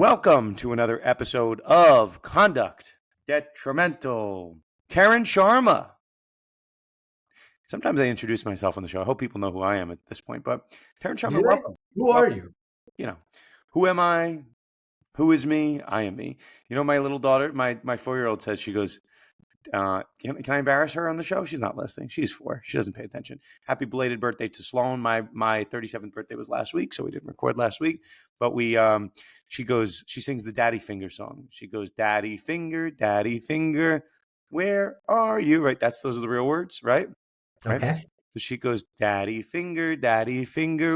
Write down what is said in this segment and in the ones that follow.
Welcome to another episode of Conduct Detrimental. Taryn Sharma. Sometimes I introduce myself on the show. I hope people know who I am at this point, but Taryn Sharma, welcome. Who are you? Who am I? Who is me? I am me. My little daughter, my 4-year-old says, she goes, can I embarrass her on the show? She's not listening. She's 4. She doesn't pay attention. Happy belated birthday to Sloan. My 37th birthday was last week, so we didn't record last week. But she sings the Daddy Finger song. She goes, Daddy Finger, where are you? Right? Those are the real words, right? Okay. Right? So she goes, Daddy Finger,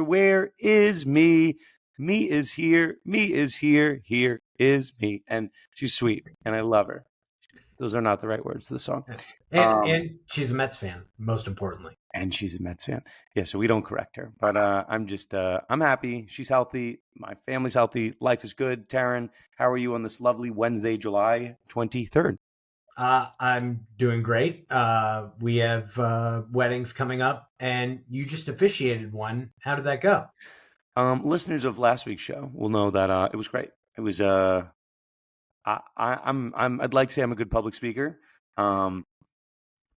where is me? Me is here, here is me. And she's sweet, and I love her. Those are not the right words to the song. And she's a Mets fan, most importantly. And she's a Mets fan. Yeah, so we don't correct her. But I'm happy. She's healthy. My family's healthy. Life is good. Taryn, how are you on this lovely Wednesday, July 23rd? I'm doing great. We have weddings coming up, and you just officiated one. How did that go? Listeners of last week's show will know that it was great. It was I'd like to say I'm a good public speaker.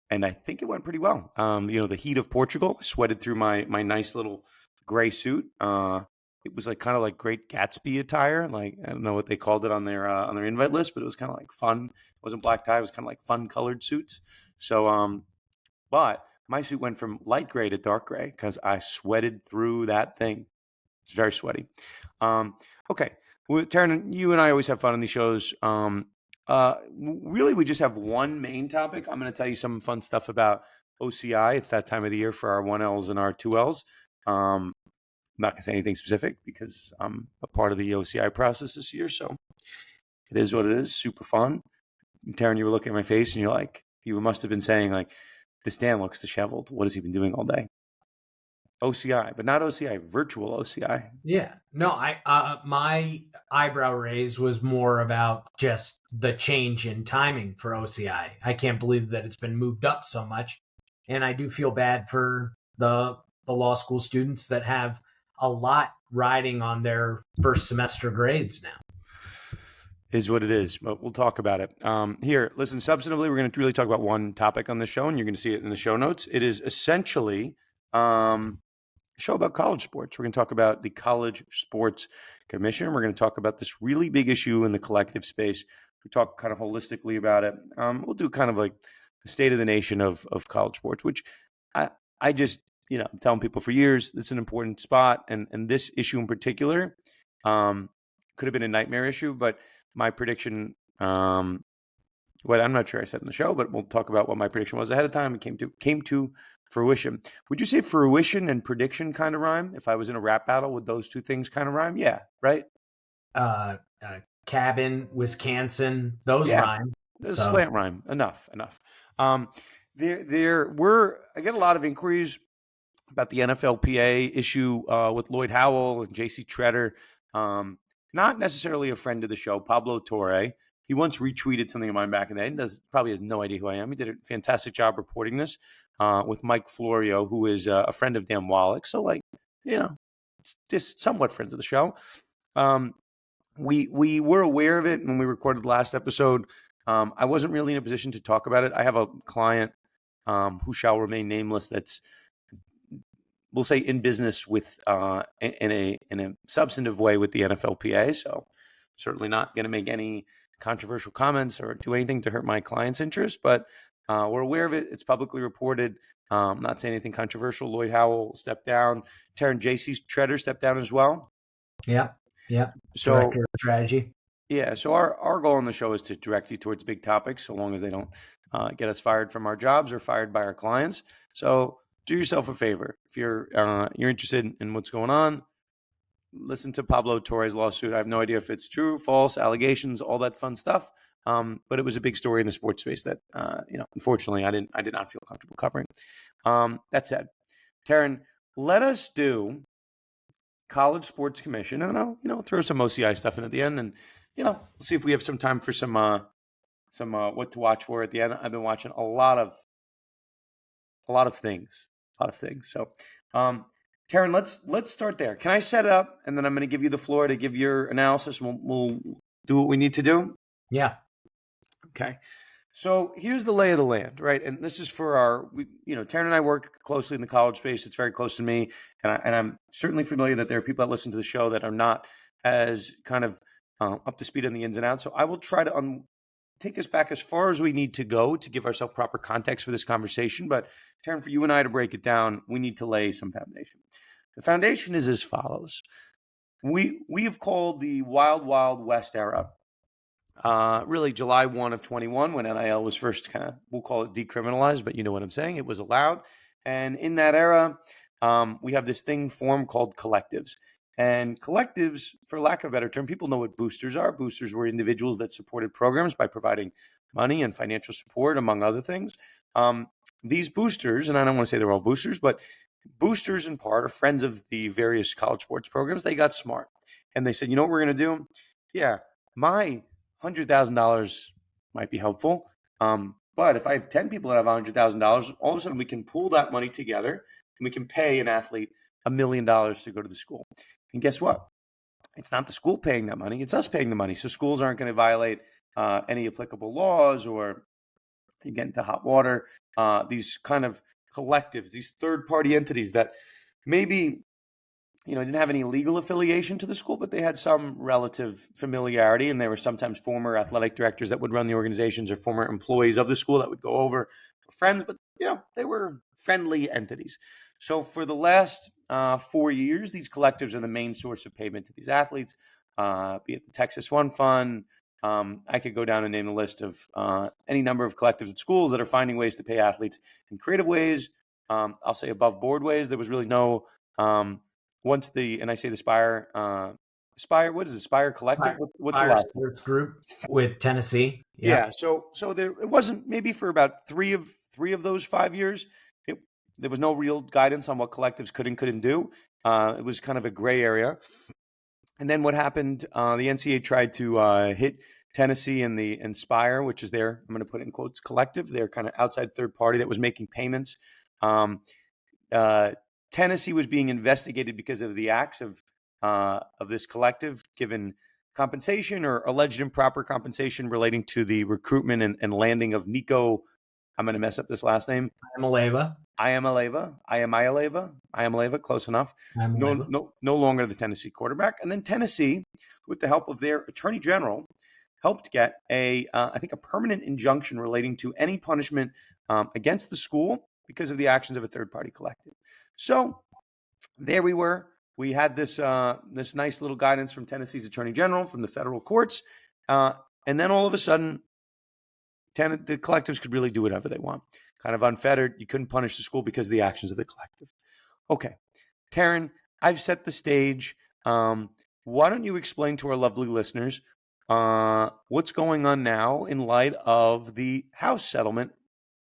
And I think it went pretty well. The heat of Portugal, I sweated through my nice little gray suit. It was kind of like Great Gatsby attire. Like, I don't know what they called it on their invite list, but it was kind of like fun. It wasn't black tie. It was kind of like fun colored suits. So, but my suit went from light gray to dark gray because I sweated through that thing. It's very sweaty. Okay. Well, Taryn, you and I always have fun on these shows. Really, we just have one main topic. I'm going to tell you some fun stuff about OCI. It's that time of the year for our 1Ls and our 2Ls. I'm not going to say anything specific because I'm a part of the OCI process this year. So it is what it is. Super fun. And Taryn, you were looking at my face and you must have been saying this Dan looks disheveled. What has he been doing all day? OCI, but not OCI, virtual OCI. Yeah. No, my eyebrow raise was more about just the change in timing for OCI. I can't believe that it's been moved up so much. And I do feel bad for the law school students that have a lot riding on their first semester grades now. Is what it is, but we'll talk about it. Here, listen, substantively, we're going to really talk about one topic on this show, and you're going to see it in the show notes. It is essentially show about college sports. We're going to talk about the College Sports Commission. We're going to talk about this really big issue in the collective space. We talk kind of holistically about it. We'll do kind of like the state of the nation of college sports, which I just, I'm telling people for years, it's an important spot. And this issue in particular could have been a nightmare issue, but my prediction, I'm not sure I said in the show, but we'll talk about what my prediction was ahead of time and came to fruition. Would you say fruition and prediction kind of rhyme? If I was in a rap battle, would those two things kind of rhyme? Yeah, right? Cabin, Wisconsin, those rhyme. Slant rhyme. Enough. I get a lot of inquiries about the NFLPA issue with Lloyd Howell and JC Treader. Not necessarily a friend of the show, Pablo Torre. He once retweeted something of mine back in the day and probably has no idea who I am. He did a fantastic job reporting this with Mike Florio, who is a friend of Dan Wallach. So, it's just somewhat friends of the show. We were aware of it when we recorded the last episode. I wasn't really in a position to talk about it. I have a client who shall remain nameless that's, we'll say, in business with in a substantive way with the NFLPA. So certainly not going to make any controversial comments or do anything to hurt my client's interest, but we're aware of it. It's publicly reported. Not saying anything controversial. Lloyd Howell stepped down. Taryn JC Treader stepped down as well. Yeah. So Director of strategy. Yeah. So our goal on the show is to direct you towards big topics, so long as they don't get us fired from our jobs or fired by our clients. So do yourself a favor. If you're interested in what's going on, listen to Pablo Torre's lawsuit. I have no idea if it's true, false, allegations, all that fun stuff. But it was a big story in the sports space that, unfortunately, I did not feel comfortable covering. That said, Taryn, let us do College Sports Commission, and I'll throw some OCI stuff in at the end, and we'll see if we have some time for some what to watch for at the end. I've been watching a lot of things. So Taryn, let's start there. Can I set it up, and then I'm going to give you the floor to give your analysis, and we'll do what we need to do. Yeah. Okay. So here's the lay of the land, right? And this is for Taryn and I work closely in the college space. It's very close to me, and I'm certainly familiar that there are people that listen to the show that are not as kind of up to speed on the ins and outs. So I will try to take us back as far as we need to go to give ourselves proper context for this conversation. But Taryn, for you and I to break it down, we need to lay some foundation. The foundation is as follows. We have called the Wild Wild West era really July 1 of 21 when NIL was first we'll call it decriminalized, but you know what I'm saying. It was allowed. And in that era, we have this thing formed called collectives. And collectives, for lack of a better term, people know what boosters are. Boosters were individuals that supported programs by providing money and financial support, among other things. These boosters, and I don't want to say they're all boosters, but boosters in part are friends of the various college sports programs. They got smart. And they said, you know what we're going to do? Yeah, my $100,000 might be helpful. But if I have 10 people that have $100,000, all of a sudden we can pool that money together and we can pay an athlete $1 million to go to the school. And guess what? It's not the school paying that money. It's us paying the money. So schools aren't going to violate any applicable laws or you get into hot water. These kind of collectives, these third-party entities that maybe didn't have any legal affiliation to the school, but they had some relative familiarity, and they were sometimes former athletic directors that would run the organizations or former employees of the school that would go over, friends, but they were friendly entities. So for the last 4 years, these collectives are the main source of payment to these athletes, be it the Texas One Fund. I could go down and name a list of any number of collectives at schools that are finding ways to pay athletes in creative ways. I'll say above board ways. There was really no and I say the Spire, what is it? Spire Collective? What's the Fire last Sports Group with Tennessee. Yeah. So there, it wasn't maybe for about three of those 5 years. There was no real guidance on what collectives could and couldn't do. It was kind of a gray area. And then what happened? The NCAA tried to hit Tennessee and the Inspire, which is their, I'm going to put it in quotes, collective. They're kind of outside third party that was making payments. Tennessee was being investigated because of the acts of this collective, given compensation or alleged improper compensation relating to the recruitment and landing of Nico. I'm going to mess up this last name. Iamaleava, close enough. No longer the Tennessee quarterback. And then Tennessee, with the help of their attorney general, helped get I think a permanent injunction relating to any punishment against the school because of the actions of a third-party collective. So there we were. We had this nice little guidance from Tennessee's attorney general, from the federal courts, and then all of a sudden, the collectives could really do whatever they want, kind of unfettered. You couldn't punish the school because of the actions of the collective. Okay, Taryn, I've set the stage. Why don't you explain to our lovely listeners what's going on now in light of the House settlement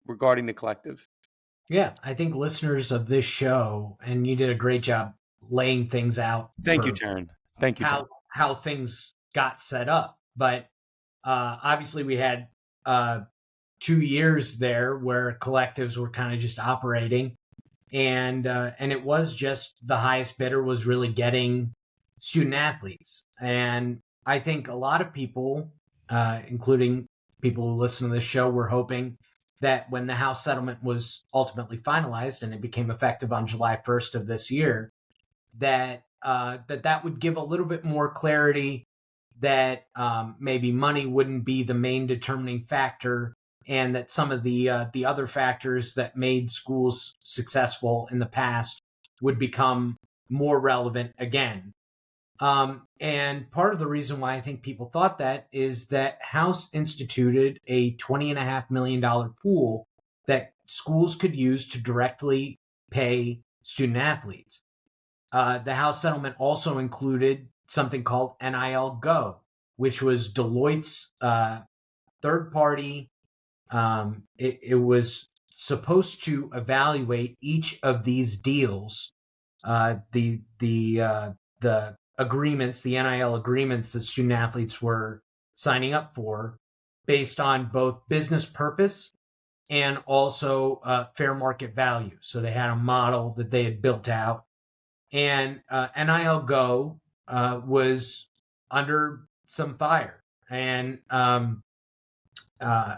regarding the collective? Yeah, I think listeners of this show, and you did a great job laying things out. Thank you, Taryn. Thank you, Taryn. How things got set up. But obviously we had 2 years there where collectives were kind of just operating. And it was just the highest bidder was really getting student athletes. And I think a lot of people, including people who listen to this show, were hoping that when the House settlement was ultimately finalized and it became effective on July 1st of this year, that would give a little bit more clarity, that maybe money wouldn't be the main determining factor, and that some of the other factors that made schools successful in the past would become more relevant again. And part of the reason why I think people thought that is that House instituted a $20.5 million pool that schools could use to directly pay student athletes. The House settlement also included something called NIL Go, which was Deloitte's third party. It was supposed to evaluate each of these deals, the agreements, the NIL agreements that student athletes were signing up for, based on both business purpose and also fair market value. So they had a model that they had built out, and NIL Go was under some fire, and uh,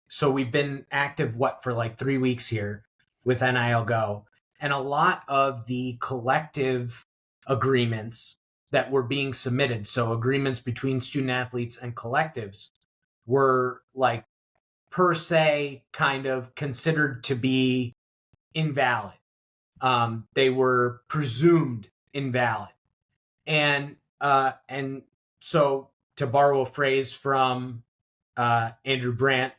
so we've been active for like 3 weeks here with NIL Go, and a lot of the collective agreements that were being submitted, so agreements between student athletes and collectives, were like per se kind of considered to be invalid. They were presumed invalid, and so, to borrow a phrase from Andrew Brandt,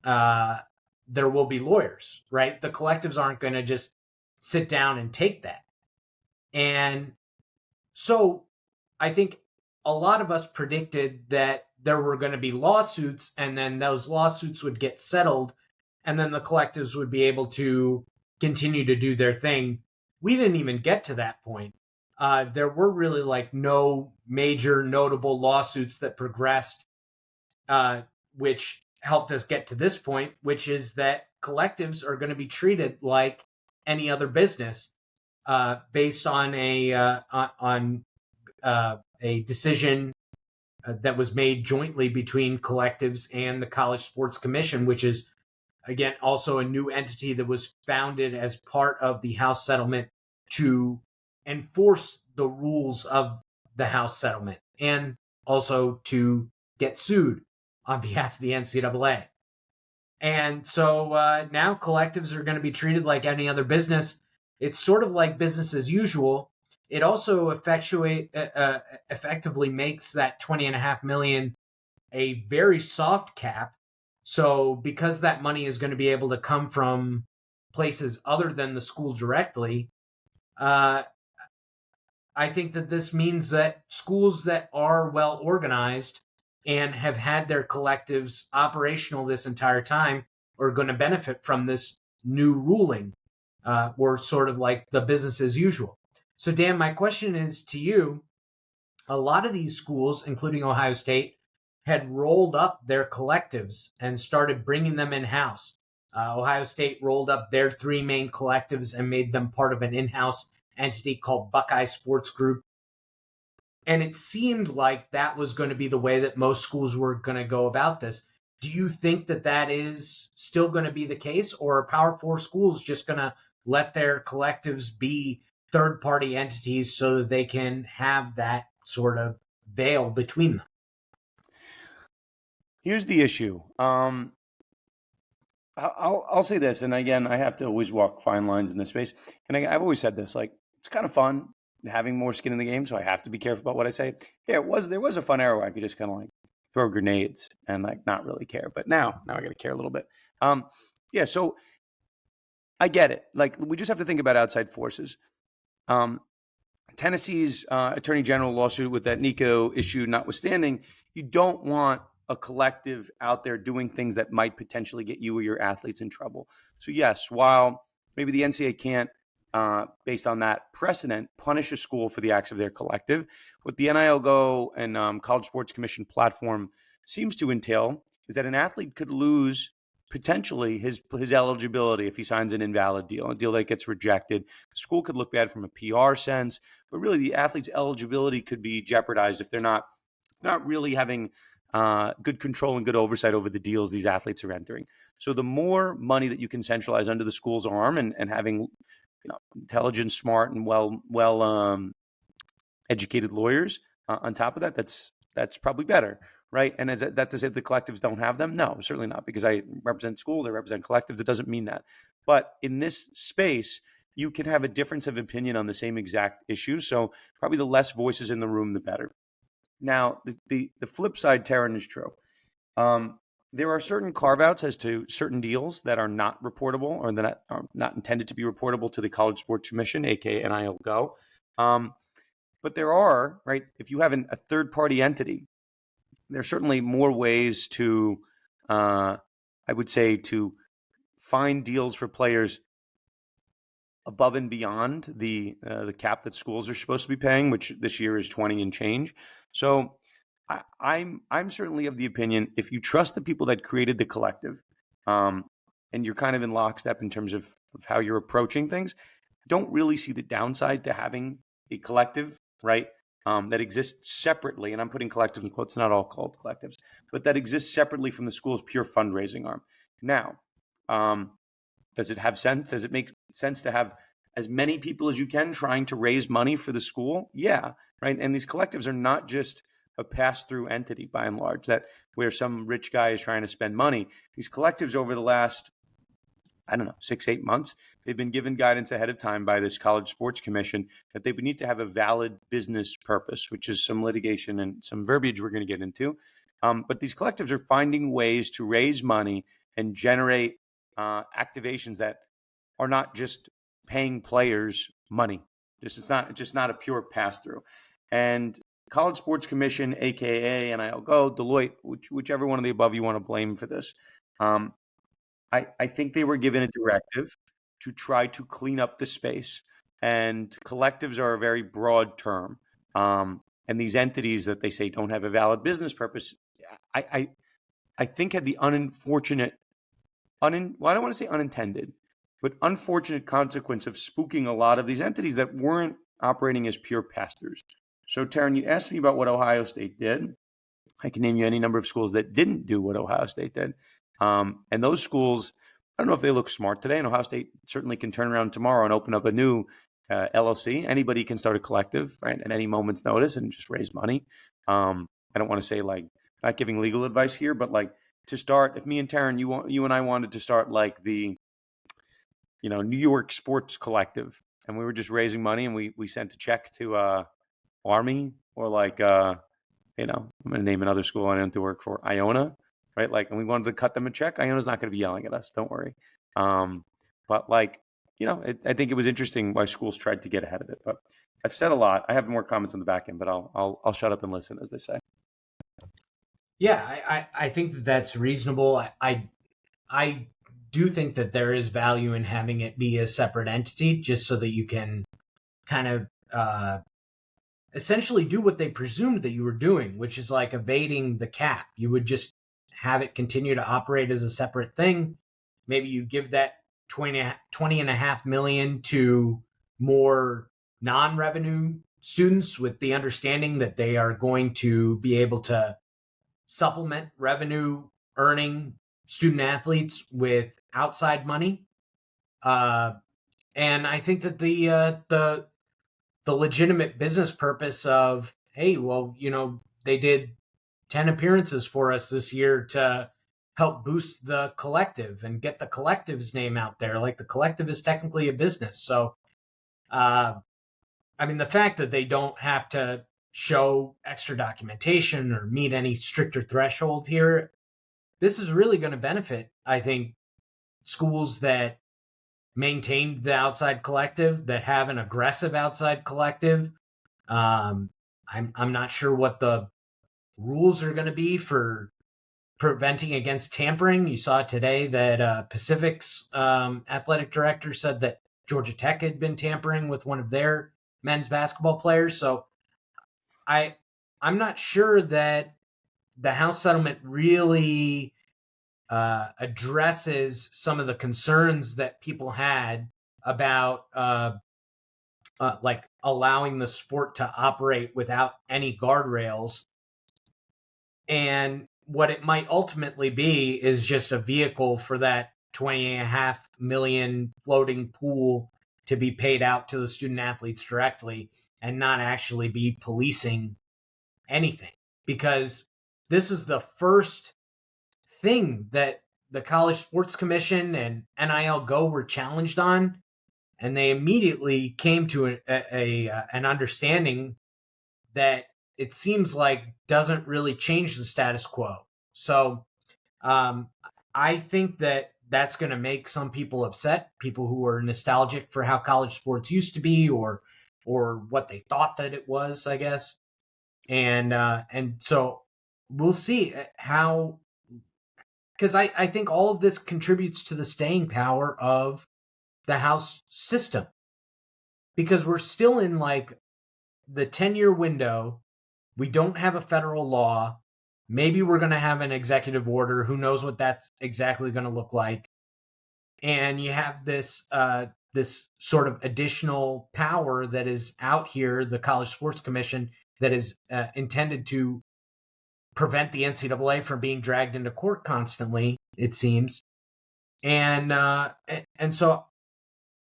uh, there will be lawyers, right? The collectives aren't going to just sit down and take that. And so I think a lot of us predicted that there were going to be lawsuits, and then those lawsuits would get settled, and then the collectives would be able to continue to do their thing. We didn't even get to that point. There were really like no major notable lawsuits that progressed, which helped us get to this point, which is that collectives are going to be treated like any other business, based on a decision that was made jointly between collectives and the College Sports Commission, which is, again, also a new entity that was founded as part of the House settlement to enforce the rules of the House settlement, and also to get sued on behalf of the NCAA. And so now collectives are going to be treated like any other business. It's sort of like business as usual. It also effectively makes that 20.5 million a very soft cap. So because that money is going to be able to come from places other than the school directly, uh, I think that this means that schools that are well organized and have had their collectives operational this entire time are going to benefit from this new ruling, or sort of like the business as usual. So, Dan, my question is to you. A lot of these schools, including Ohio State, had rolled up their collectives and started bringing them in-house. Ohio State rolled up their three main collectives and made them part of an in-house entity called Buckeye Sports Group. And it seemed like that was going to be the way that most schools were going to go about this. Do you think that that is still going to be the case, or are Power Four schools just going to let their collectives be third-party entities so that they can have that sort of veil between them? Here's the issue. I'll say this, and again, I have to always walk fine lines in this space. And I've always said this, like, it's kind of fun having more skin in the game, so I have to be careful about what I say. Yeah, there was a fun era where I could just kind of like throw grenades and like not really care, but now I got to care a little bit. Yeah, so I get it. Like, we just have to think about outside forces. Tennessee's attorney general lawsuit with that Nico issue notwithstanding, you don't want a collective out there doing things that might potentially get you or your athletes in trouble. So yes, while maybe the NCAA can't, based on that precedent, punish a school for the acts of their collective, what the NIL Go and College Sports Commission platform seems to entail is that an athlete could lose potentially his eligibility if he signs an invalid deal, a deal that gets rejected. The school could look bad from a PR sense, but really the athlete's eligibility could be jeopardized if they're not really having good control and good oversight over the deals these athletes are entering. So the more money that you can centralize under the school's arm, and having intelligent, smart, and well educated lawyers on top of that, that's probably better, right? And is that to say the collectives don't have them? No, certainly not, because I represent schools, I represent collectives. It doesn't mean that. But in this space, you can have a difference of opinion on the same exact issue. So probably the less voices in the room, the better. Now, the flip side, Taryn, is true. There are certain carve-outs as to certain deals that are not reportable, or that are not intended to be reportable to the College Sports Commission, aka NIL Go. But there are, right, if you have a third-party entity, there's certainly more ways to, I would say, to find deals for players above and beyond the cap that schools are supposed to be paying, which this year is 20 and change. So I'm certainly of the opinion, if you trust the people that created the collective, and you're kind of in lockstep in terms of how you're approaching things, don't really see the downside to having a collective, right? That exists separately, and I'm putting collective in quotes, not all called collectives, but that exists separately from the school's pure fundraising arm. Now, does it have sense? Does it make sense to have as many people as you can trying to raise money for the school? Yeah, right. And these collectives are not just a pass-through entity by and large, that where some rich guy is trying to spend money. These collectives over the last, I don't know, 6, 8 months, they've been given guidance ahead of time by this College Sports Commission that they would need to have a valid business purpose, which is some litigation and some verbiage we're going to get into. But these collectives are finding ways to raise money and generate activations that are not just paying players money. It's not a pure pass through. And College Sports Commission, aka NIL Go, Deloitte, whichever one of the above you want to blame for this. I think they were given a directive to try to clean up the space. And collectives are a very broad term. And these entities that they say don't have a valid business purpose, I think had the unfortunate, well, I don't want to say unintended, but unfortunate consequence of spooking a lot of these entities that weren't operating as pure pass-throughs. So, Taryn, you asked me about what Ohio State did. I can name you any number of schools that didn't do what Ohio State did. And those schools, I don't know if they look smart today, and Ohio State certainly can turn around tomorrow and open up a new LLC. Anybody can start a collective, right, at any moment's notice and just raise money. I don't want to say like not giving legal advice here, but like to start, if me and Taryn, you and I wanted to start like the, New York Sports Collective, and we were just raising money, and we sent a check to Army or like I'm going to name another school I went to work for, Iona, right? Like, and we wanted to cut them a check. Iona's not going to be yelling at us. Don't worry. But like, I think it was interesting why schools tried to get ahead of it. But I've said a lot. I have more comments on the back end, but I'll shut up and listen, as they say. Yeah, I think that's reasonable. I do think that there is value in having it be a separate entity, just so that you can kind of essentially do what they presumed that you were doing, which is like evading the cap. You would just have it continue to operate as a separate thing. Maybe you give that 20.5 million to more non-revenue students with the understanding that they are going to be able to supplement revenue earning student athletes with outside money. And I think that the legitimate business purpose of, hey, well, they did 10 appearances for us this year to help boost the collective and get the collective's name out there. Like, the collective is technically a business. So, the fact that they don't have to show extra documentation or meet any stricter threshold here, this is really going to benefit, I think, schools that maintain the outside collective, that have an aggressive outside collective. I'm not sure what the rules are going to be for preventing against tampering. You saw today that Pacific's athletic director said that Georgia Tech had been tampering with one of their men's basketball players. So I'm not sure that the House settlement really addresses some of the concerns that people had about like allowing the sport to operate without any guardrails. And what it might ultimately be is just a vehicle for that 20.5 million floating pool to be paid out to the student athletes directly, and not actually be policing anything. Because this is the first thing that the College Sports Commission and NIL Go were challenged on, and they immediately came to an understanding that it seems like doesn't really change the status quo. So I think that that's going to make some people upset, people who are nostalgic for how college sports used to be, or what they thought that it was, I guess. And so we'll see how, because I think all of this contributes to the staying power of the House system, because we're still in like the 10-year window. We don't have a federal law. Maybe we're going to have an executive order. Who knows what that's exactly going to look like? And you have this this sort of additional power that is out here, the College Sports Commission, that is intended to prevent the NCAA from being dragged into court constantly, it seems. And so,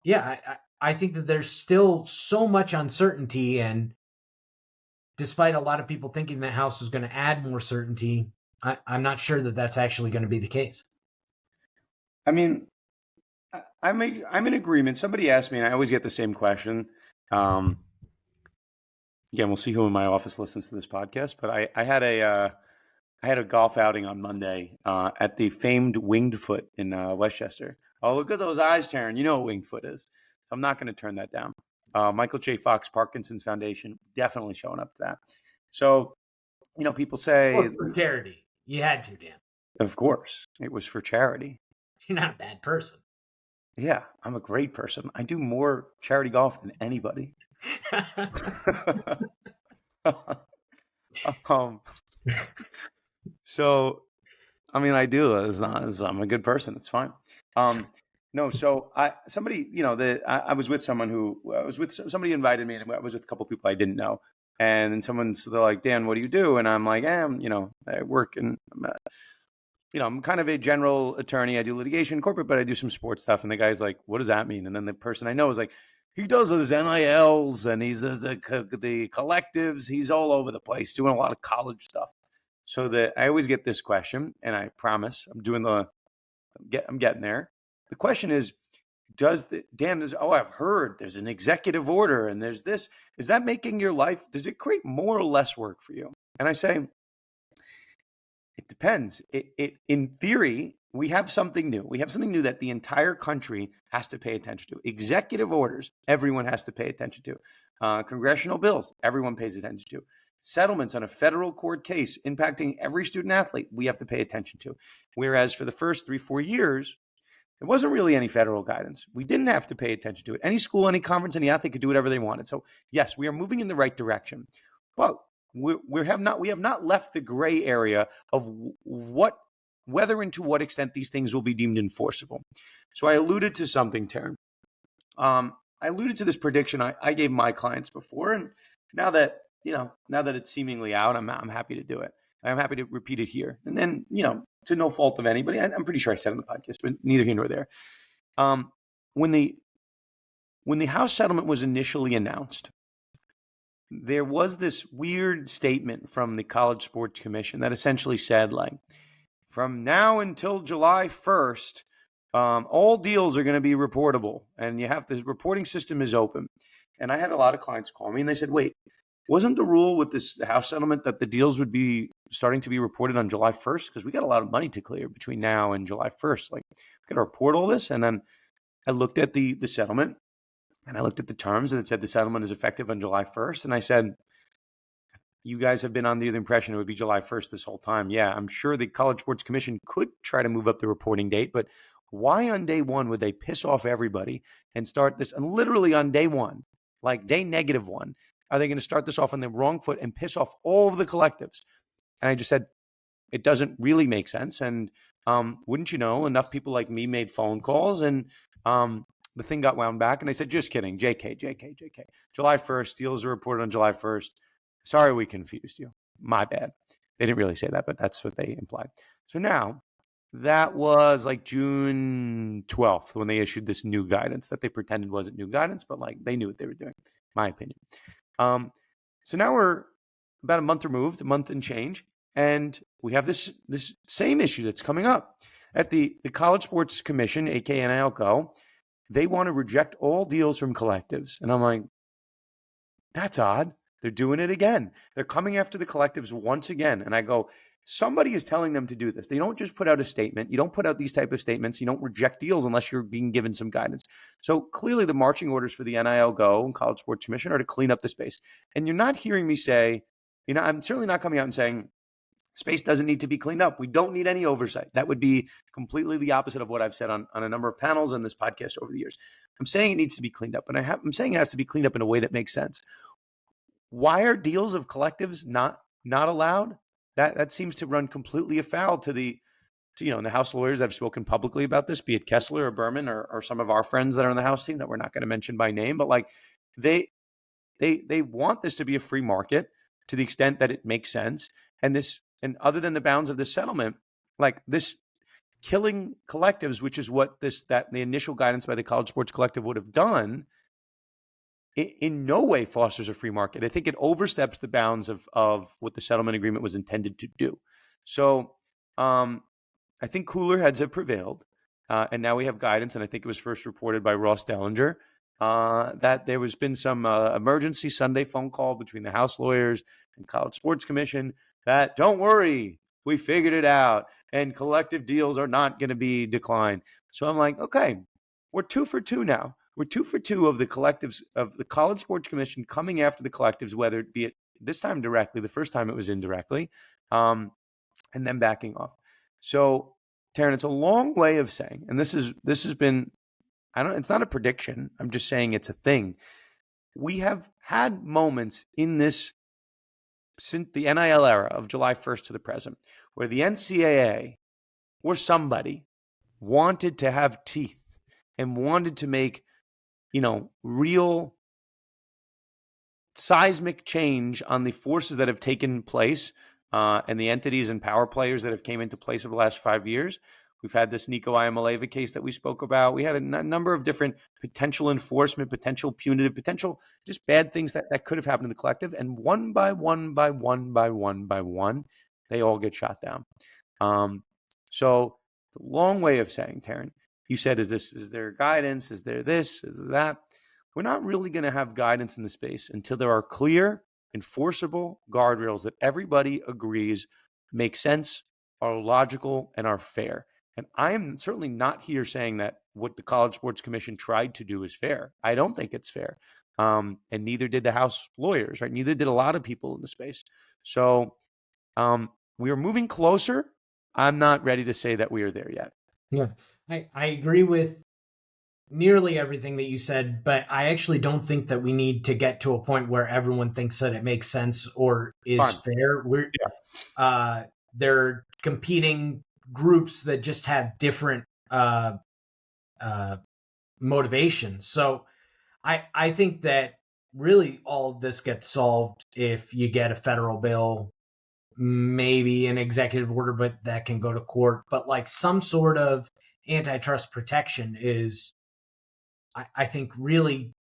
yeah, I think that there's still so much uncertainty, and despite a lot of people thinking the House is going to add more certainty, I'm not sure that that's actually going to be the case. I mean, I'm in agreement. Somebody asked me, and I always get the same question. Again, we'll see who in my office listens to this podcast. But I had a golf outing on Monday at the famed Winged Foot in Westchester. Oh, look at those eyes, Taryn. You know what Winged Foot is. So I'm not going to turn that down. Michael J. Fox Parkinson's Foundation, definitely showing up to that. So, people say... Well, for charity. You had to, Dan. Of course. It was for charity. You're not a bad person. Yeah, I'm a great person. I do more charity golf than anybody. So, I mean, I do. I'm a good person. It's fine. No, so I was with somebody invited me, and I was with a couple people I didn't know, and then they're like, Dan, what do you do? And I'm like, I work and I'm kind of a general attorney. I do litigation, corporate, but I do some sports stuff. And the guy's like, what does that mean? And then the person I know is like, he does those NILs and he does the collectives. He's all over the place doing a lot of college stuff. So that I always get this question, and I promise I'm getting there. The question is, I've heard there's an executive order and there's this. Is that making your life, does it create more or less work for you? And I say, it depends. In theory, we have something new. We have something new that the entire country has to pay attention to. Executive orders, everyone has to pay attention to. Congressional bills, everyone pays attention to. Settlements on a federal court case impacting every student athlete, we have to pay attention to. Whereas for the first 3-4 years, there wasn't really any federal guidance. We didn't have to pay attention to it. Any school, any conference, any athlete could do whatever they wanted. So yes, we are moving in the right direction. But we have not left the gray area of whether and to what extent these things will be deemed enforceable. So I alluded to something, Taryn. I alluded to this prediction I gave my clients before, and now that it's seemingly out, I'm happy to do it. I'm happy to repeat it here. And then, to no fault of anybody, I'm pretty sure I said it on the podcast, but neither here nor there. When the House settlement was initially announced, there was this weird statement from the College Sports Commission that essentially said, like, from now until July 1st, all deals are going to be reportable, and the reporting system is open. And I had a lot of clients call me, and they said, wait, wasn't the rule with this House settlement that the deals would be starting to be reported on July 1st? Because we got a lot of money to clear between now and July 1st. Like, we got to report all this. And then I looked at the settlement, and I looked at the terms, and it said the settlement is effective on July 1st. And I said, you guys have been under the impression it would be July 1st this whole time. Yeah, I'm sure the College Sports Commission could try to move up the reporting date, but why on day one would they piss off everybody and start this? And literally on day one, like day -1, are they going to start this off on the wrong foot and piss off all of the collectives? And I just said, it doesn't really make sense. And wouldn't you know, enough people like me made phone calls, and the thing got wound back, and they said, just kidding, JK. July 1st, deals are reported on July 1st. Sorry, we confused you. My bad. They didn't really say that, but that's what they implied. So now, that was like June 12th when they issued this new guidance that they pretended wasn't new guidance, but like they knew what they were doing, my opinion. So now we're about a month removed, a month and change, and we have this same issue that's coming up. At the College Sports Commission, aka NIL Go, they want to reject all deals from collectives. And I'm like, that's odd. They're doing it again. They're coming after the collectives once again. And I go, somebody is telling them to do this. They don't just put out a statement. You don't put out these type of statements. You don't reject deals unless you're being given some guidance. So clearly the marching orders for the NIL Go and College Sports Commission are to clean up the space. And you're not hearing me say, I'm certainly not coming out and saying space doesn't need to be cleaned up. We don't need any oversight. That would be completely the opposite of what I've said on a number of panels on this podcast over the years. I'm saying it needs to be cleaned up. And I'm saying it has to be cleaned up in a way that makes sense. Why are deals of collectives not allowed? That seems to run completely afoul to the and the House lawyers that have spoken publicly about this, be it Kessler or Berman or some of our friends that are on the House team that we're not going to mention by name, but like they want this to be a free market to the extent that it makes sense. And other than the bounds of this settlement, like this killing collectives, which is what the initial guidance by the College Sports Collective would have done, in no way fosters a free market. I think it oversteps the bounds of what the settlement agreement was intended to do. So I think cooler heads have prevailed. And now we have guidance, and I think it was first reported by Ross Dellinger, that there has been some emergency Sunday phone call between the House lawyers and College Sports Commission that, don't worry, we figured it out, and collective deals are not going to be declined. So I'm like, okay, we're 2 for 2 now. We're 2 for 2 of the collectives, of the College Sports Commission coming after the collectives, whether it be this time directly, the first time it was indirectly, and then backing off. So, Taryn, it's a long way of saying, and this has been, it's not a prediction. I'm just saying it's a thing. We have had moments in this, since the NIL era of July 1st to the present, where the NCAA or somebody wanted to have teeth and wanted to make, real seismic change on the forces that have taken place and the entities and power players that have came into place over the last 5 years. We've had this Nico Iamaleava case that we spoke about. We had a number of different potential enforcement, potential punitive, potential just bad things that could have happened in the collective. And one by one, they all get shot down. So it's a long way of saying, Taryn, you said, is there guidance? Is there this? Is there that? We're not really going to have guidance in the space until there are clear, enforceable guardrails that everybody agrees make sense, are logical, and are fair. And I am certainly not here saying that what the College Sports Commission tried to do is fair. I don't think it's fair. And neither did the House lawyers, right? Neither did a lot of people in the space. So we are moving closer. I'm not ready to say that we are there yet. Yeah, I agree with nearly everything that you said, but I actually don't think that we need to get to a point where everyone thinks that it makes sense or is fair. They're competing groups that just have different motivations. So I think that really all of this gets solved if you get a federal bill, maybe an executive order, but that can go to court. But like some sort of antitrust protection is, I think, really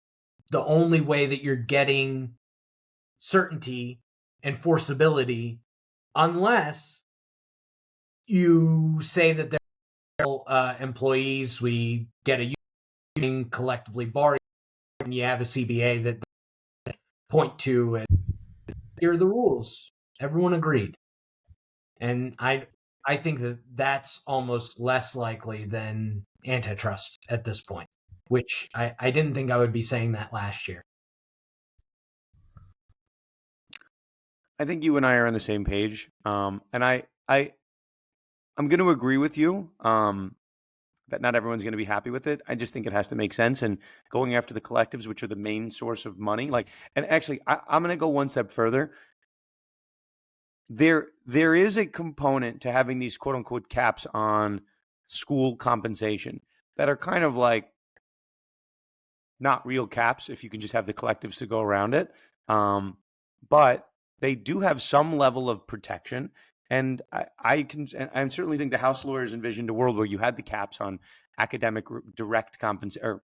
the only way that you're getting certainty, enforceability, unless you say that they're employees, we get a union collectively bargain, and you have a CBA that point to it. Here are the rules. Everyone agreed. And I think that that's almost less likely than antitrust at this point, which I didn't think I would be saying that last year. I think you and I are on the same page. And I'm going to agree with you that not everyone's going to be happy with it. I just think it has to make sense. And going after the collectives, which are the main source of money, and actually, I'm going to go one step further. There is a component to having these quote unquote caps on school compensation that are kind of like not real caps if you can just have the collectives to go around it. But they do have some level of protection. And I certainly think the House lawyers envisioned a world where you had the caps on academic direct compensation or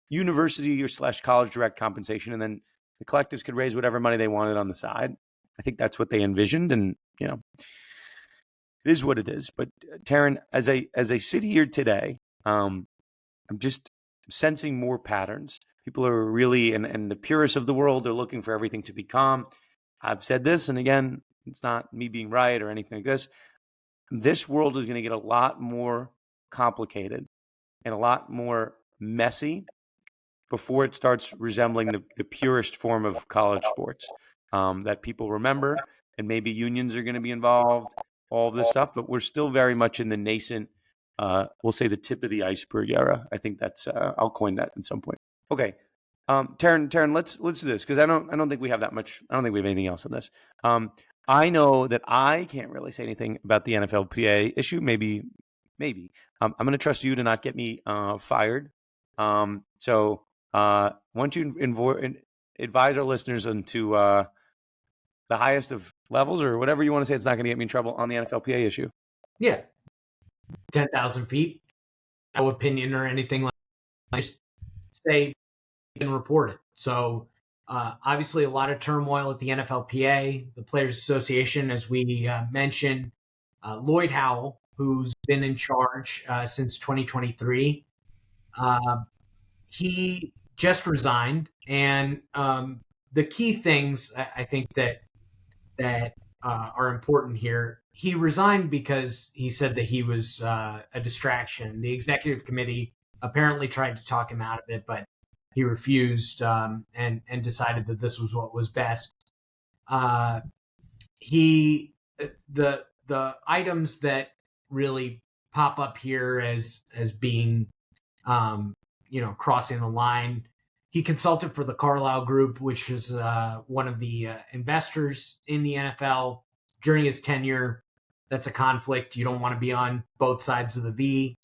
university or / college direct compensation, and then the collectives could raise whatever money they wanted on the side. I think that's what they envisioned, and it is what it is. But Taryn, as I sit here today, I'm just sensing more patterns. People are really, and the purists of the world are looking for everything to be calm. I've said this, and again, it's not me being right or anything like this. This world is going to get a lot more complicated and a lot more messy before it starts resembling the purest form of college sports that people remember. And maybe unions are going to be involved, all of this stuff, but we're still very much in the nascent, we'll say the tip of the iceberg era. I think that's, I'll coin that at some point. Okay. Taryn, let's do this because I don't think we have that much. I don't think we have anything else on this. I know that I can't really say anything about the NFLPA issue. Maybe. I'm going to trust you to not get me fired. So why don't you advise our listeners into the highest of levels, or whatever you want to say, it's not going to get me in trouble on the NFLPA issue. Yeah, 10,000 feet, no opinion or anything like that. Just say and report it. So obviously a lot of turmoil at the NFLPA, the Players Association, as we mentioned. Lloyd Howell, who's been in charge since 2023, he just resigned. And the key things I think that are important here. He resigned because he said that he was a distraction. The executive committee apparently tried to talk him out of it, but he refused and decided that this was what was best. He the items that really pop up here as being crossing the line. He consulted for the Carlyle Group, which is one of the investors in the NFL during his tenure. That's a conflict. You don't want to be on both sides of the V.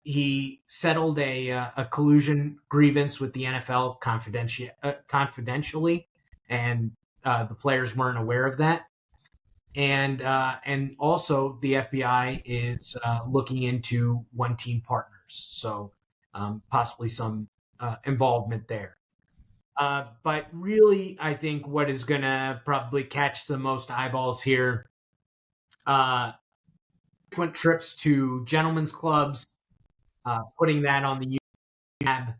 He settled a collusion grievance with the NFL confidentially, and the players weren't aware of that. And also the FBI is looking into one-team partners, so possibly some involvement there. But really, I think what is going to probably catch the most eyeballs here, frequent trips to gentlemen's clubs, putting that on the tab,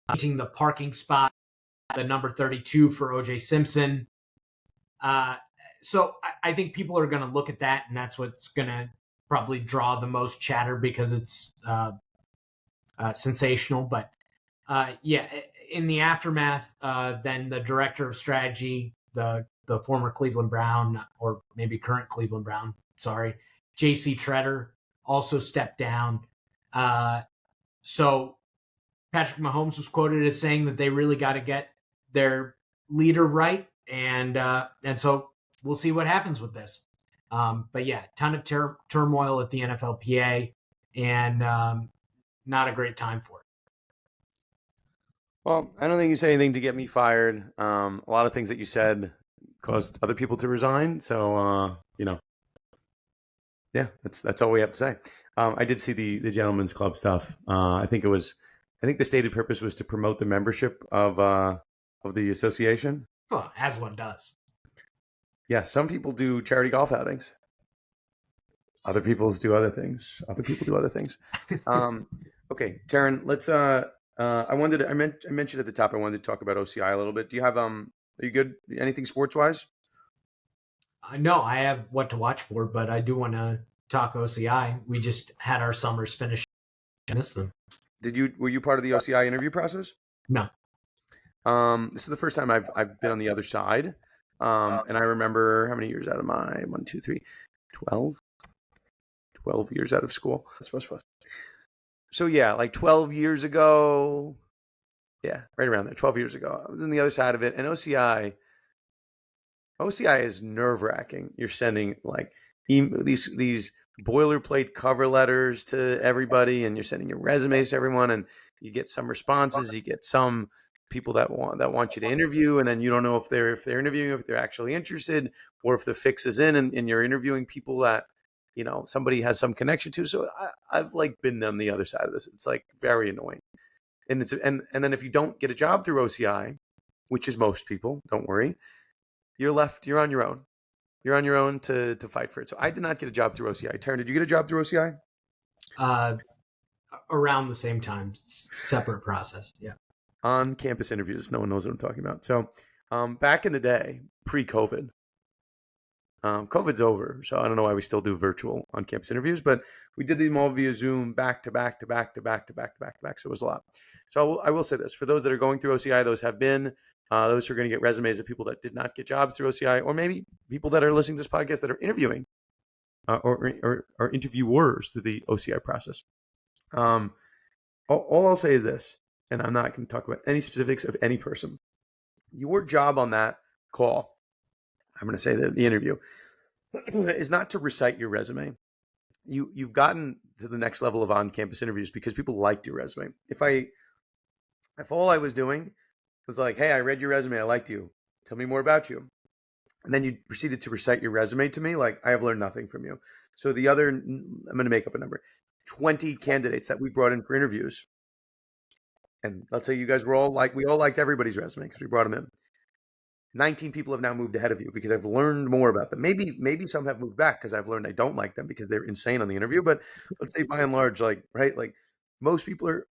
painting the parking spot, the number 32 for O.J. Simpson. So I think people are going to look at that, and that's what's going to probably draw the most chatter because it's sensational. But yeah, in the aftermath, then the director of strategy, the former Cleveland Brown, or maybe current Cleveland Brown, sorry, J.C. Treader also stepped down. So Patrick Mahomes was quoted as saying that they really got to get their leader right, and so we'll see what happens with this. But yeah, ton of turmoil at the NFLPA, and not a great time for it. Well, I don't think you said anything to get me fired. A lot of things that you said caused other people to resign. So, yeah, that's all we have to say. I did see the gentlemen's club stuff. I think the stated purpose was to promote the membership of the association. Well, as one does. Yeah, some people do charity golf outings. Other people do other things. Okay, Taryn, let's. I mentioned at the top I wanted to talk about OCI a little bit. Do you have Are you good? Anything sports wise? No, I have what to watch for, but I do want to talk OCI. We just had our summers finish. Missed them. Were you part of the OCI interview process? No. This is the first time I've been on the other side. And I remember how many years out of my 1, 2, 3, 12 years out of school. So yeah, like 12 years ago. Yeah, right around there. 12 years ago. I was on the other side of it. And OCI is nerve-wracking. You're sending like these boilerplate cover letters to everybody, and you're sending your resumes to everyone, and you get some responses, you get some people that want you to interview, and then you don't know if they're interviewing, if they're actually interested, or if the fix is in, and you're interviewing people that somebody has some connection to. So I've like been on the other side of this. It's like very annoying, and then if you don't get a job through OCI, which is most people, don't worry, you're on your own. You're on your own to fight for it. So I did not get a job through OCI. Taryn, did you get a job through OCI? Around the same time, separate process. Yeah. On campus interviews. No one knows what I'm talking about. So back in the day, pre-COVID, COVID's over. So I don't know why we still do virtual on campus interviews, but we did them all via Zoom back to back. So it was a lot. So I will say this, for those that are going through OCI, those have been, those who are going to get resumes of people that did not get jobs through OCI, or maybe people that are listening to this podcast that are interviewing or interviewers through the OCI process. All I'll say is this, and I'm not going to talk about any specifics of any person. Your job on that call I'm going to say the interview is not to recite your resume. You've gotten to the next level of on-campus interviews because people liked your resume. If all I was doing was like, hey, I read your resume, I liked you, tell me more about you, and then you proceeded to recite your resume to me, like I have learned nothing from you. So I'm going to make up a number, 20 candidates that we brought in for interviews, and let's say you guys were all like, we all liked everybody's resume because we brought them in. 19 people have now moved ahead of you because I've learned more about them. Maybe some have moved back because I've learned I don't like them because they're insane on the interview. But let's say by and large, like right, like most people are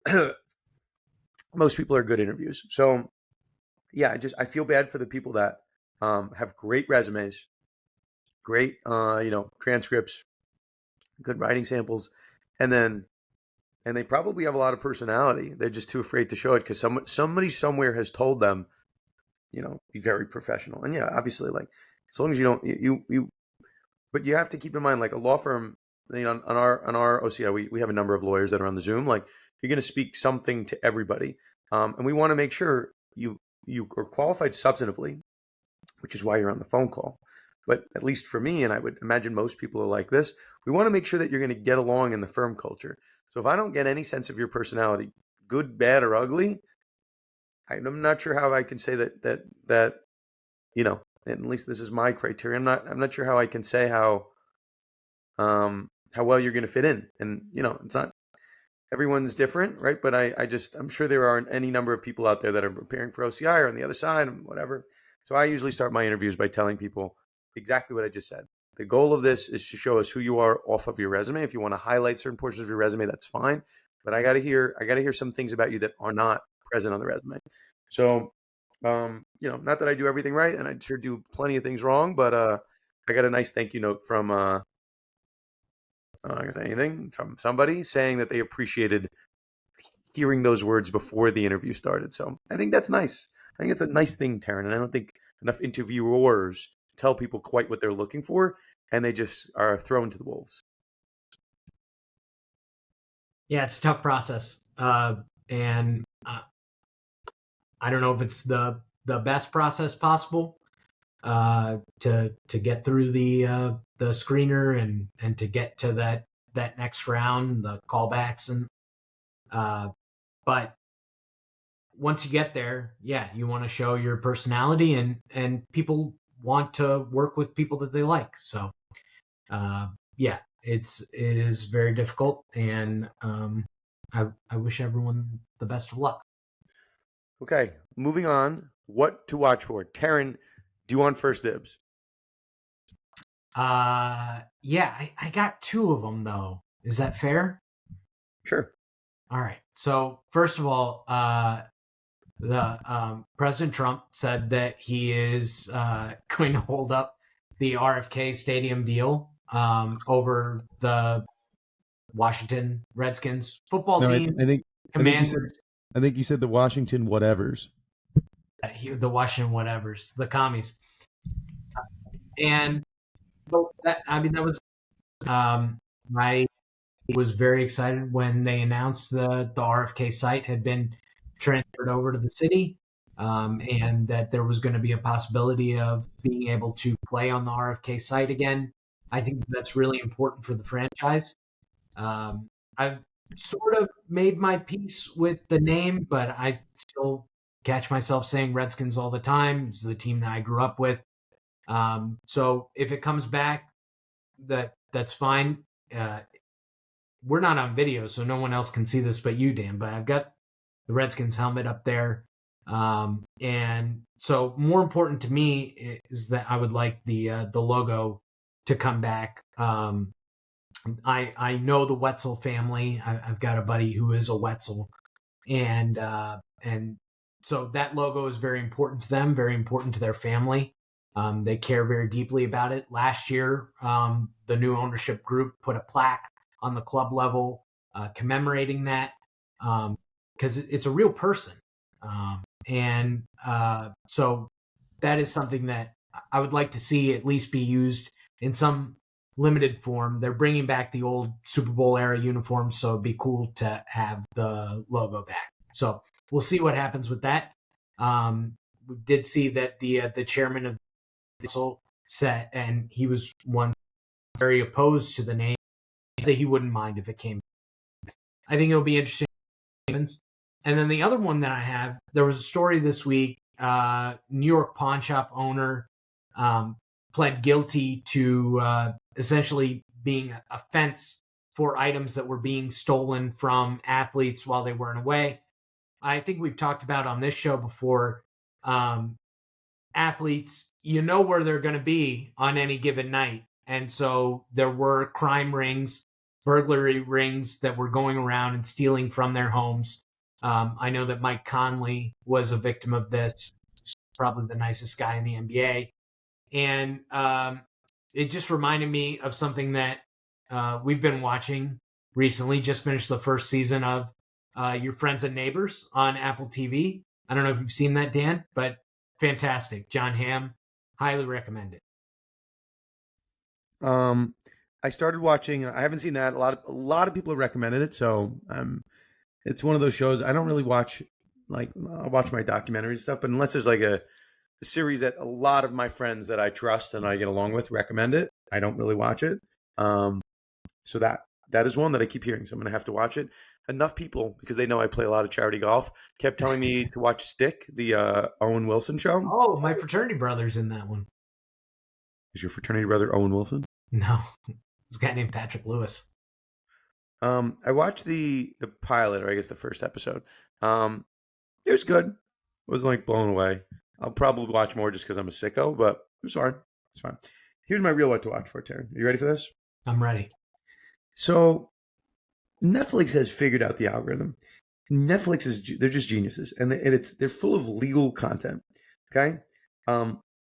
most people are good interviews. So yeah, I feel bad for the people that have great resumes, great transcripts, good writing samples, and they probably have a lot of personality. They're just too afraid to show it because somebody somewhere has told them, be very professional. And yeah, obviously, like as long as you don't but you have to keep in mind, like a law firm, on our OCI, we have a number of lawyers that are on the Zoom. Like you're going to speak something to everybody, and we want to make sure you are qualified substantively, which is why you're on the phone call. But at least for me, and I would imagine most people are like this, we want to make sure that you're going to get along in the firm culture. So if I don't get any sense of your personality, good, bad, or ugly, I'm not sure how I can say that at least this is my criteria. I'm not sure how I can say how well you're going to fit in. And it's not everyone's different, right? But I'm sure there aren't any number of people out there that are preparing for OCI or on the other side and whatever. So I usually start my interviews by telling people exactly what I just said. The goal of this is to show us who you are off of your resume. If you want to highlight certain portions of your resume, that's fine. But I got to hear some things about you that are not present on the resume. So, not that I do everything right, and I sure do plenty of things wrong, but I got a nice thank you note from I'm not gonna say anything, from somebody saying that they appreciated hearing those words before the interview started. So I think that's nice. I think it's a nice thing, Taryn, and I don't think enough interviewers tell people quite what they're looking for, and they just are thrown to the wolves. Yeah, it's a tough process, and I don't know if it's the best process possible to get through the screener and to get to that next round, the callbacks, and but once you get there, yeah, you want to show your personality, and people want to work with people that they like. So yeah, it is very difficult, and I wish everyone the best of luck. Okay, moving on. What to watch for? Taryn, do you want first dibs? Yeah, I got two of them though. Is that fair? Sure. All right. So first of all, the President Trump said that he is going to hold up the RFK Stadium deal over the Washington Redskins football team. I think he said the Washington whatevers. The Washington whatevers, the commies. And that was I was very excited when they announced the RFK site had been transferred over to the city, and that there was going to be a possibility of being able to play on the RFK site again. I think that's really important for the franchise. I've sort of made my peace with the name, but I still catch myself saying Redskins all the time. It's the team that I grew up with. So if it comes back, that's fine. We're not on video, so no one else can see this but you, Dan. But I've got the Redskins helmet up there, and so more important to me is that I would like the logo to come back. I know the Wetzel family. I've got a buddy who is a Wetzel, and so that logo is very important to them, very important to their family. They care very deeply about it. Last year, the new ownership group put a plaque on the club level commemorating that, because it's a real person. And so that is something that I would like to see at least be used in some limited form. They're bringing back the old Super Bowl era uniforms, so it'd be cool to have the logo back. So we'll see what happens with that. We did see that the chairman of the council set, and he was one very opposed to the name, that he wouldn't mind if it came. I think it'll be interesting. And then the other one that I have, there was a story this week. New York pawn shop owner pled guilty to essentially being a fence for items that were being stolen from athletes while they weren't away. I think we've talked about on this show before, athletes, you know where they're going to be on any given night. And so there were crime rings, burglary rings that were going around and stealing from their homes. I know that Mike Conley was a victim of this, probably the nicest guy in the NBA. And it just reminded me of something that we've been watching recently. Just finished the first season of Your Friends and Neighbors on Apple TV. I don't know if you've seen that, Dan, but fantastic. John Hamm, highly recommend it. I started watching. I haven't seen that. A lot of people have recommended it, so it's one of those shows I don't really watch. Like, I'll watch my documentary stuff, but unless there's like a series that a lot of my friends that I trust and I get along with recommend it, I don't really watch it. So that is one that I keep hearing. So I'm gonna have to watch it. Enough people, because they know I play a lot of charity golf, kept telling me to watch Stick, the Owen Wilson show. Oh, my fraternity brother's in that one. Is your fraternity brother Owen Wilson? No, it's a guy named Patrick Lewis. I watched the pilot, or I guess the first episode. It was good. Wasn't like blown away. I'll probably watch more just because I'm a sicko, but it was fine. It's fine. Here's my real what to watch for, Taryn. Are you ready for this? I'm ready. So Netflix has figured out the algorithm. They're just geniuses, and they're full of legal content. Okay,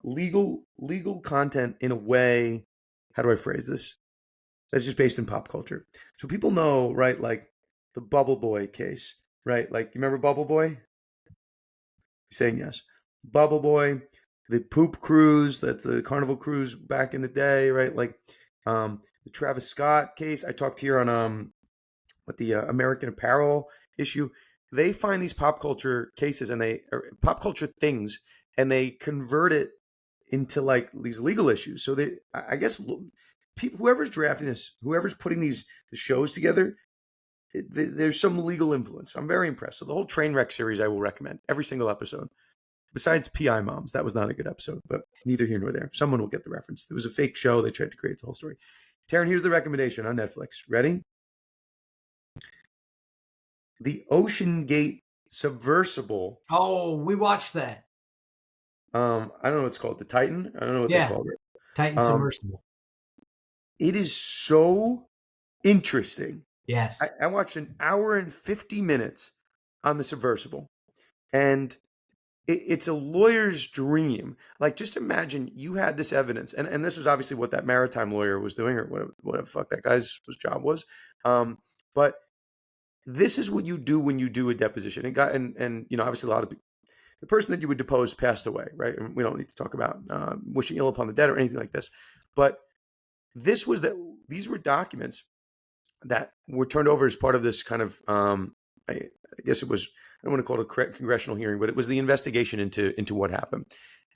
legal content in a way. How do I phrase this? That's just based in pop culture. So people know, right? Like the Bubble Boy case, right? Like, you remember Bubble Boy? You're saying yes. Bubble Boy, the poop cruise, that's the Carnival cruise back in the day, right? Like the Travis Scott case. I talked here on with the American Apparel issue. They find these pop culture cases pop culture things, and they convert it into like these legal issues. So I guess people, whoever's drafting this, whoever's putting the shows together, there's some legal influence. I'm very impressed. So the whole Trainwreck series, I will recommend every single episode. Besides PI Moms, that was not a good episode, but neither here nor there. Someone will get the reference. It was a fake show. They tried to create the whole story. Taryn, here's the recommendation on Netflix. Ready? The Ocean Gate Subversible. Oh, we watched that. I don't know what it's called. The Titan? I don't know what they called it. Titan Submersible. It is so interesting. Yes. I watched an hour and 50 minutes on the Subversible, and it's a lawyer's dream. Like, just imagine you had this evidence, and this was obviously what that maritime lawyer was doing, or whatever the fuck that guy's job was. But this is what you do when you do a deposition. And you know, obviously a lot of people, the person that you would depose passed away, right? And we don't need to talk about wishing ill upon the dead or anything like this. But these were documents that were turned over as part of this kind of, I guess it was, I don't want to call it a congressional hearing, but it was the investigation into what happened.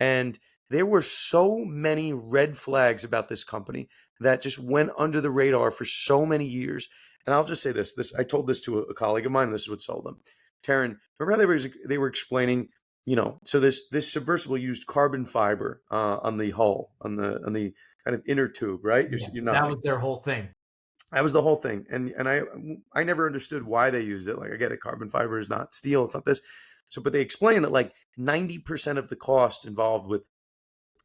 And there were so many red flags about this company that just went under the radar for so many years. And I'll just say this, I told this to a colleague of mine, and this is what sold them. Taryn, remember how they were explaining, you know, so this submersible used carbon fiber on the hull, on the kind of inner tube, right? That was their whole thing. That was the whole thing. And I never understood why they used it. Like, I get it, carbon fiber is not steel, it's not this. So, but they explain that like 90% of the cost involved with,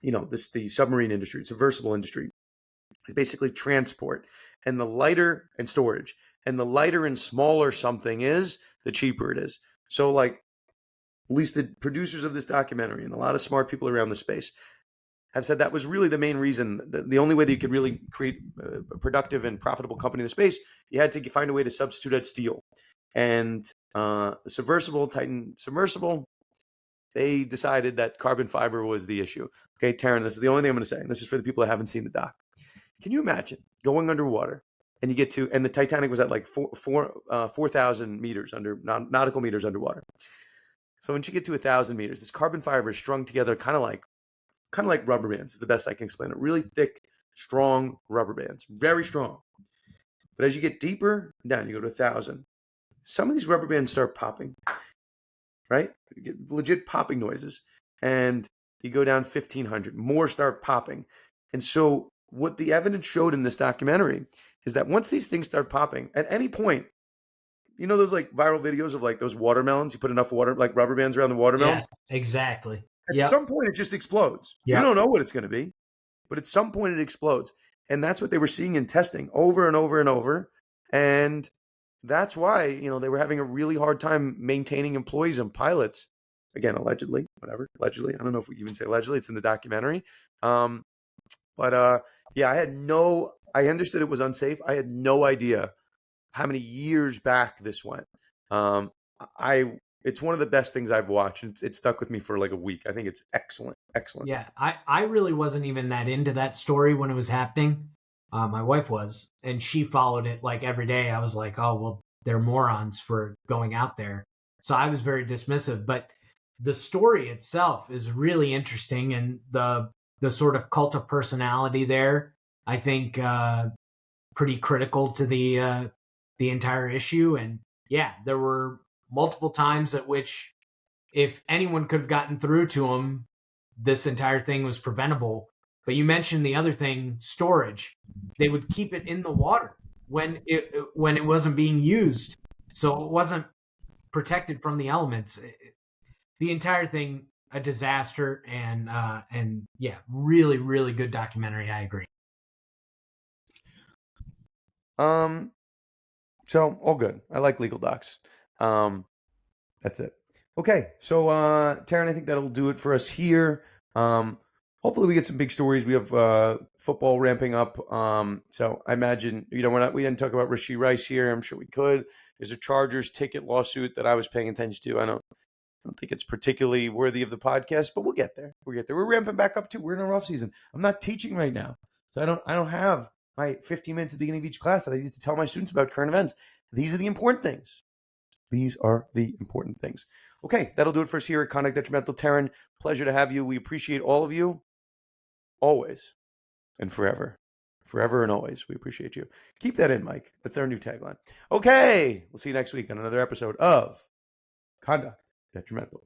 you know, the submarine industry, submersible industry, is basically transport, and the lighter and storage, and the lighter and smaller something is, the cheaper it is. So like, at least the producers of this documentary and a lot of smart people around the space have said that was really the main reason. The only way that you could really create a productive and profitable company in the space, you had to find a way to substitute out steel. And the submersible, Titan submersible, they decided that carbon fiber was the issue. Okay, Taryn, this is the only thing I'm going to say. And this is for the people that haven't seen the doc. Can you imagine going underwater and and the Titanic was at like 4,000 meters nautical meters underwater. So once you get to 1,000 meters, this carbon fiber is strung together kind of like kind of like rubber bands is the best I can explain it. Really thick, strong rubber bands, very strong. But as you get deeper down, you go to 1,000. Some of these rubber bands start popping, right? You get legit popping noises. And you go down 1,500, more start popping. And so what the evidence showed in this documentary is that once these things start popping, at any point, you know those like viral videos of like those watermelons? You put enough water, like rubber bands around the watermelons. Yes, exactly. At Yep. some point, it just explodes. You Yep. don't know what it's going to be, but at some point, it explodes. And that's what they were seeing in testing over and over and over. And that's why, you know, they were having a really hard time maintaining employees and pilots. Again, allegedly, whatever, allegedly. I don't know if we can even say allegedly. It's in the documentary. Yeah, I understood it was unsafe. I had no idea how many years back this went. It's one of the best things I've watched. It stuck with me for like a week. I think it's excellent. Excellent. Yeah, I really wasn't even that into that story when it was happening. My wife was, and she followed it like every day. I was like, oh, well, they're morons for going out there. So I was very dismissive. But the story itself is really interesting, and the sort of cult of personality there, I think, pretty critical to the entire issue. And yeah, there were multiple times at which if anyone could have gotten through to him, this entire thing was preventable. But you mentioned the other thing, storage. They would keep it in the water when it wasn't being used, so it wasn't protected from the elements. The entire thing a disaster, and yeah, really, really good documentary. I agree. So all good. I like legal docs. That's it. Okay. So, Taryn, I think that'll do it for us here. Hopefully we get some big stories. We have football ramping up. So I imagine, you know, we didn't talk about Rashee Rice here. I'm sure we could. There's a Chargers ticket lawsuit that I was paying attention to. I don't think it's particularly worthy of the podcast, but we'll get there. We're ramping back up too. We're in our off season. I'm not teaching right now, so I don't have my 15 minutes at the beginning of each class that I need to tell my students about current events. These are the important things. These are the important things. Okay, that'll do it for us here at Conduct Detrimental. Taryn, pleasure to have you. We appreciate all of you, always and forever. Forever and always. We appreciate you. Keep that in, Mike. That's our new tagline. Okay, we'll see you next week on another episode of Conduct Detrimental.